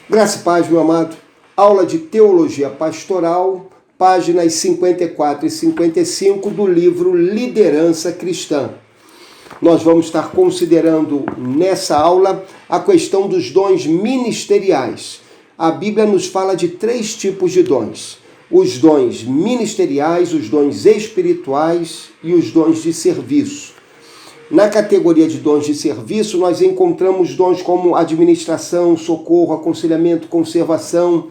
Graça e paz, meu amado. Aula de Teologia Pastoral, páginas 54 e 55 do livro Liderança Cristã. Nós vamos estar considerando nessa aula a questão dos dons ministeriais. A Bíblia nos fala de 3 tipos de dons: os dons ministeriais, os dons espirituais e os dons de serviço. Na categoria de dons de serviço, nós encontramos dons como administração, socorro, aconselhamento, conservação,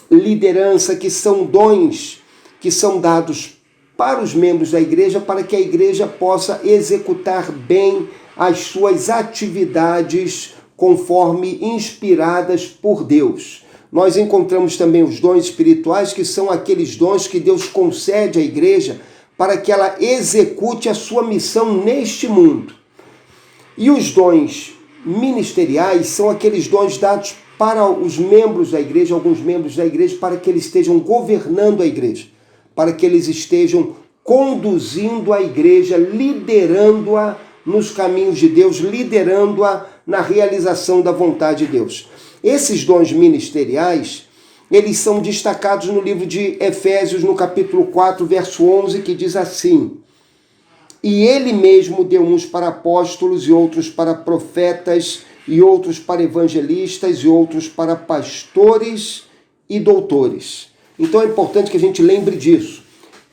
liderança, que são dons que são dados para os membros da igreja, para que a igreja possa executar bem as suas atividades conforme inspiradas por Deus. Nós encontramos também os dons espirituais, que são aqueles dons que Deus concede à igreja para que ela execute a sua missão neste mundo. E os dons ministeriais são aqueles dons dados para os membros da igreja, alguns membros da igreja, para que eles estejam governando a igreja, para que eles estejam conduzindo a igreja, liderando-a nos caminhos de Deus, liderando-a na realização da vontade de Deus. Esses dons ministeriais, eles são destacados no livro de Efésios, no capítulo 4, verso 11, que diz assim: e ele mesmo deu uns para apóstolos, e outros para profetas, e outros para evangelistas, e outros para pastores e doutores. Então é importante que a gente lembre disso.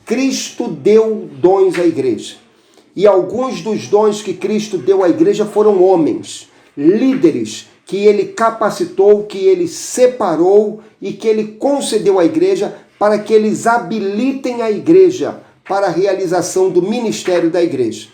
Cristo deu dons à igreja. E alguns dos dons que Cristo deu à igreja foram homens, líderes, que ele capacitou, que ele separou e que ele concedeu à igreja para que eles habilitem a igreja para a realização do ministério da igreja.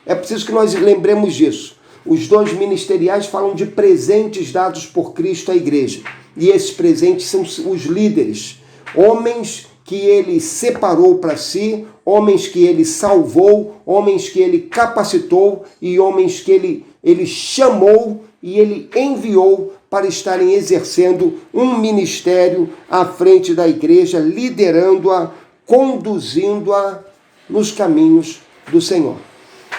É preciso que nós lembremos disso. Os dons ministeriais falam de presentes dados por Cristo à igreja. E esses presentes são os líderes, homens que ele separou para si, homens que ele salvou, homens que ele capacitou e homens que ele chamou e ele enviou para estarem exercendo um ministério à frente da igreja, liderando-a, conduzindo-a nos caminhos do Senhor.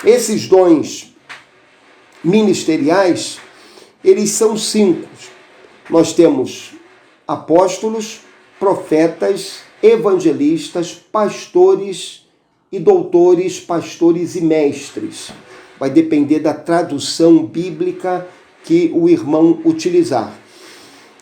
Esses dons ministeriais, eles são 5. Nós temos apóstolos, profetas, evangelistas, pastores e doutores, pastores e mestres. Vai depender da tradução bíblica que o irmão utilizar.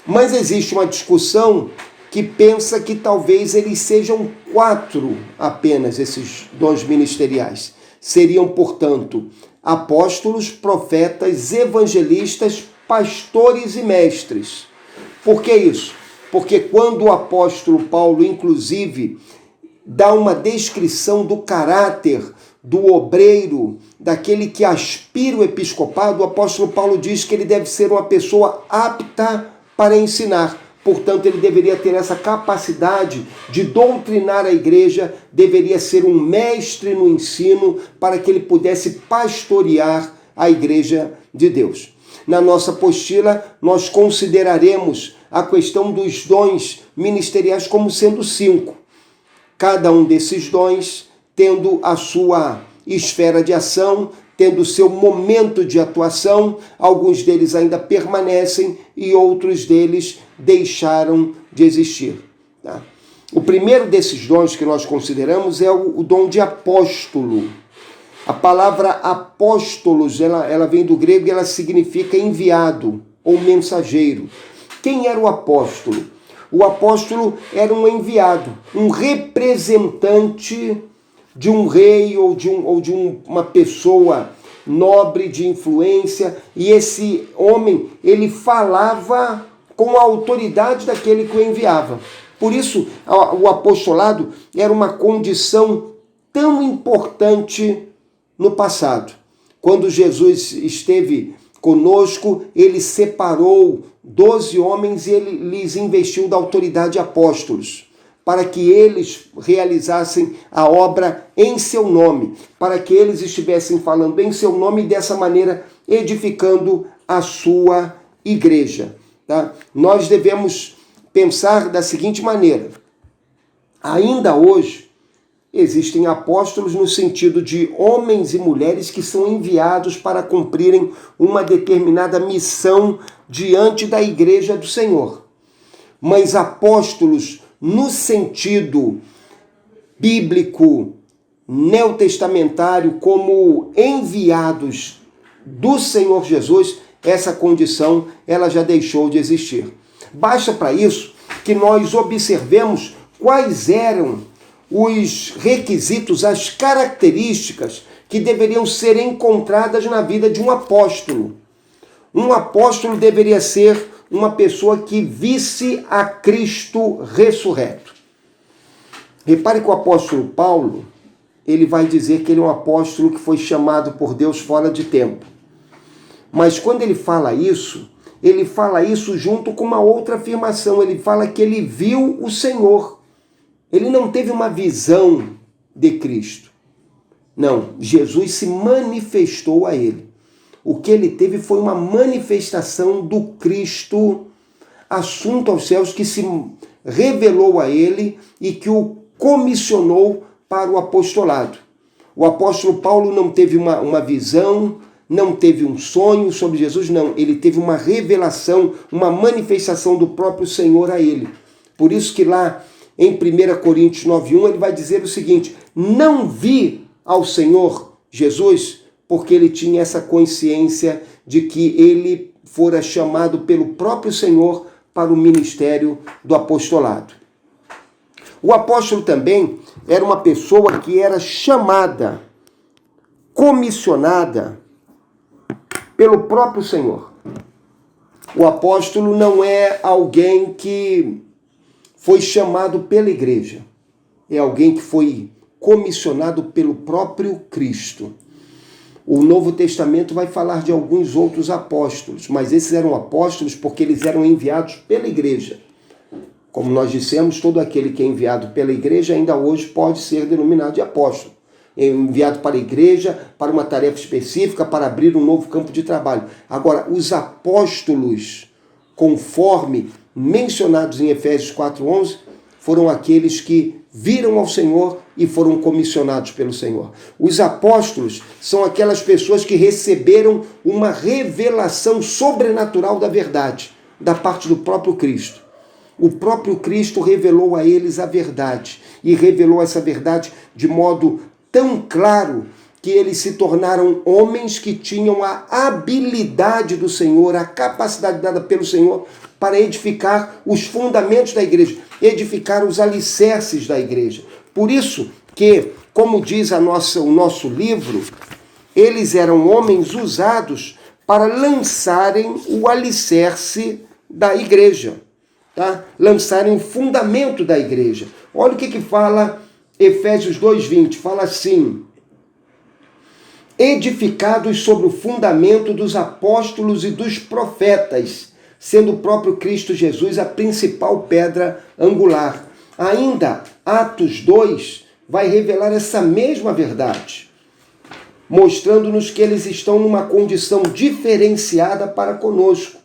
Mas existe uma discussão que pensa que talvez eles sejam 4 apenas, esses dons ministeriais. Seriam, portanto, apóstolos, profetas, evangelistas, pastores e mestres. Por que isso? Porque quando o apóstolo Paulo, inclusive, dá uma descrição do caráter do obreiro, daquele que aspira o episcopado, o apóstolo Paulo diz que ele deve ser uma pessoa apta para ensinar. Portanto, ele deveria ter essa capacidade de doutrinar a igreja, deveria ser um mestre no ensino para que ele pudesse pastorear a igreja de Deus. Na nossa apostila, nós consideraremos a questão dos dons ministeriais como sendo 5. Cada um desses dons tendo a sua esfera de ação, tendo o seu momento de atuação. Alguns deles ainda permanecem e outros deles deixaram de existir. Tá? O primeiro desses dons que nós consideramos é o dom de apóstolo. A palavra apóstolos, ela vem do grego e ela significa enviado ou mensageiro. Quem era o apóstolo? O apóstolo era um enviado, um representante de um rei ou de uma pessoa nobre de influência, e esse homem, ele falava com a autoridade daquele que o enviava. Por isso, o apostolado era uma condição tão importante no passado. Quando Jesus esteve conosco, ele separou 12 homens e ele lhes investiu da autoridade de apóstolos, para que eles realizassem a obra em seu nome, para que eles estivessem falando em seu nome e dessa maneira edificando a sua igreja. Tá? Nós devemos pensar da seguinte maneira: ainda hoje, Existem apóstolos no sentido de homens e mulheres que são enviados para cumprirem uma determinada missão diante da igreja do Senhor. Mas apóstolos no sentido bíblico, neotestamentário, como enviados do Senhor Jesus, essa condição ela já deixou de existir. Basta para isso que nós observemos quais eram os requisitos, as características que deveriam ser encontradas na vida de um apóstolo. Um apóstolo deveria ser uma pessoa que visse a Cristo ressurreto. Repare que o apóstolo Paulo, ele vai dizer que ele é um apóstolo que foi chamado por Deus fora de tempo. Mas quando ele fala isso junto com uma outra afirmação. Ele fala que ele viu o Senhor. Ele não teve uma visão de Cristo. Não, Jesus se manifestou a ele. O que ele teve foi uma manifestação do Cristo assunto aos céus, que se revelou a ele e que o comissionou para o apostolado. O apóstolo Paulo não teve uma visão, não teve um sonho sobre Jesus, não. Ele teve uma revelação, uma manifestação do próprio Senhor a ele. Por isso que lá em 1 Coríntios 9:1 ele vai dizer o seguinte: não vi ao Senhor Jesus, porque ele tinha essa consciência de que ele fora chamado pelo próprio Senhor para o ministério do apostolado. O apóstolo também era uma pessoa que era chamada, comissionada pelo próprio Senhor. O apóstolo não é alguém que foi chamado pela igreja. É alguém que foi comissionado pelo próprio Cristo. O Novo Testamento vai falar de alguns outros apóstolos, mas esses eram apóstolos porque eles eram enviados pela igreja. Como nós dissemos, todo aquele que é enviado pela igreja ainda hoje pode ser denominado de apóstolo. É enviado para a igreja, para uma tarefa específica, para abrir um novo campo de trabalho. Agora, os apóstolos, conforme mencionados em Efésios 4:11, foram aqueles que viram ao Senhor e foram comissionados pelo Senhor. Os apóstolos são aquelas pessoas que receberam uma revelação sobrenatural da verdade, da parte do próprio Cristo. O próprio Cristo revelou a eles a verdade, e revelou essa verdade de modo tão claro que eles se tornaram homens que tinham a habilidade do Senhor, a capacidade dada pelo Senhor para edificar os fundamentos da igreja, edificar os alicerces da igreja. Por isso que, como diz o nosso livro, eles eram homens usados para lançarem o alicerce da igreja, tá? Lançarem o fundamento da igreja. Olha o que fala Efésios 2:20, fala assim: edificados sobre o fundamento dos apóstolos e dos profetas, sendo o próprio Cristo Jesus a principal pedra angular. Ainda, Atos 2 vai revelar essa mesma verdade, mostrando-nos que eles estão numa condição diferenciada para conosco.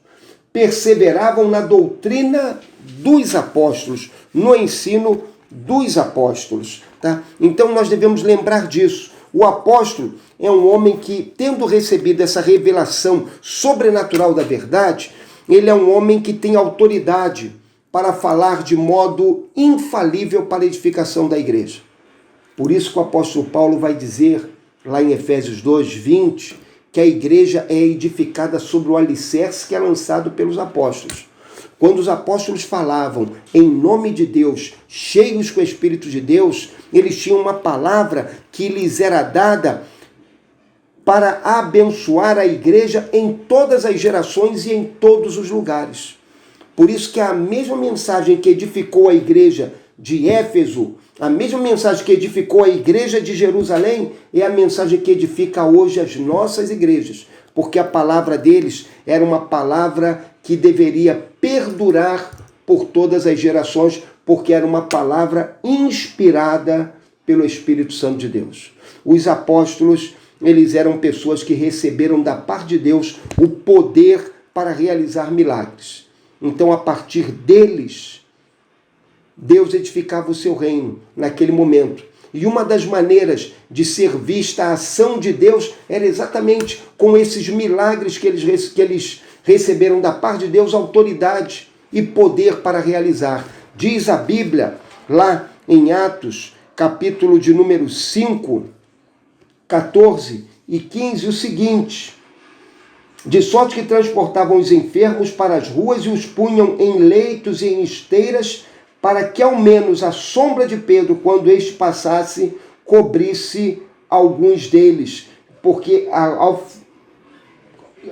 Perseveravam na doutrina dos apóstolos, no ensino dos apóstolos. Tá? Então nós devemos lembrar disso. O apóstolo é um homem que, tendo recebido essa revelação sobrenatural da verdade, ele é um homem que tem autoridade para falar de modo infalível para a edificação da igreja. Por isso que o apóstolo Paulo vai dizer, lá em Efésios 2:20, que a igreja é edificada sobre o alicerce que é lançado pelos apóstolos. Quando os apóstolos falavam em nome de Deus, cheios com o Espírito de Deus, eles tinham uma palavra que lhes era dada para abençoar a igreja em todas as gerações e em todos os lugares. Por isso que a mesma mensagem que edificou a igreja de Éfeso, a mesma mensagem que edificou a igreja de Jerusalém, é a mensagem que edifica hoje as nossas igrejas. Porque a palavra deles era uma palavra que deveria perdurar por todas as gerações, porque era uma palavra inspirada pelo Espírito Santo de Deus. Os apóstolos, eles eram pessoas que receberam da parte de Deus o poder para realizar milagres. Então, a partir deles, Deus edificava o seu reino naquele momento. E uma das maneiras de ser vista a ação de Deus era exatamente com esses milagres que eles receberam da parte de Deus, autoridade e poder para realizar. Diz a Bíblia, lá em Atos, capítulo de número 5, 14 e 15, o seguinte: de sorte que transportavam os enfermos para as ruas e os punham em leitos e em esteiras, para que ao menos a sombra de Pedro, quando este passasse, cobrisse alguns deles. Porque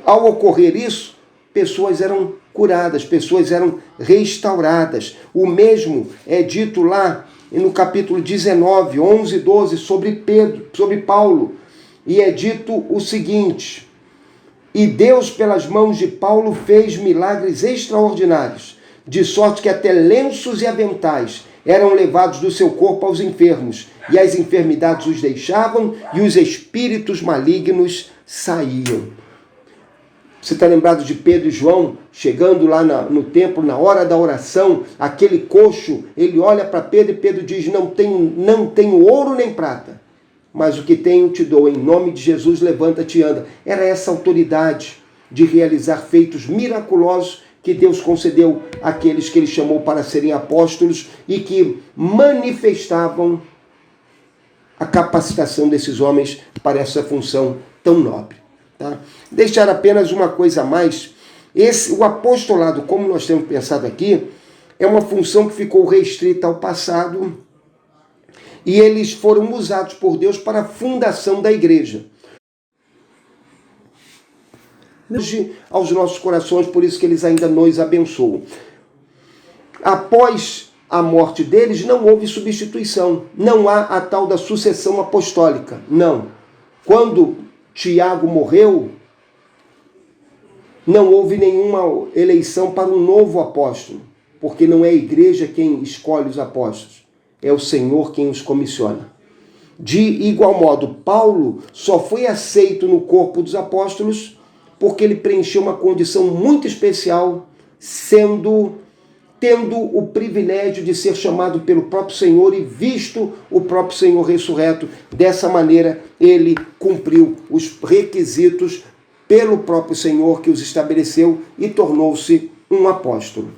ao ocorrer isso, pessoas eram curadas, pessoas eram restauradas. O mesmo é dito lá no capítulo 19, 11 e 12, sobre Paulo. E é dito o seguinte: e Deus, pelas mãos de Paulo, fez milagres extraordinários, de sorte que até lenços e aventais eram levados do seu corpo aos enfermos, e as enfermidades os deixavam, e os espíritos malignos saíam. Você está lembrado de Pedro e João chegando lá no templo, na hora da oração? Aquele coxo, ele olha para Pedro e Pedro diz: não tenho ouro nem prata, mas o que tenho te dou, em nome de Jesus, levanta-te e anda. Era essa autoridade de realizar feitos miraculosos que Deus concedeu àqueles que ele chamou para serem apóstolos e que manifestavam a capacitação desses homens para essa função tão nobre. Tá? Deixar apenas uma coisa a mais: o apostolado, como nós temos pensado aqui, é uma função que ficou restrita ao passado, e eles foram usados por Deus para a fundação da igreja. Hoje, aos nossos corações, por isso que eles ainda nos abençoam. Após a morte deles, não houve substituição. Não há a tal da sucessão apostólica. Não. Quando Tiago morreu, não houve nenhuma eleição para um novo apóstolo, porque não é a igreja quem escolhe os apóstolos, é o Senhor quem os comissiona. De igual modo, Paulo só foi aceito no corpo dos apóstolos porque ele preencheu uma condição muito especial, tendo o privilégio de ser chamado pelo próprio Senhor e visto o próprio Senhor ressurreto. Dessa maneira, ele cumpriu os requisitos pelo próprio Senhor que os estabeleceu e tornou-se um apóstolo.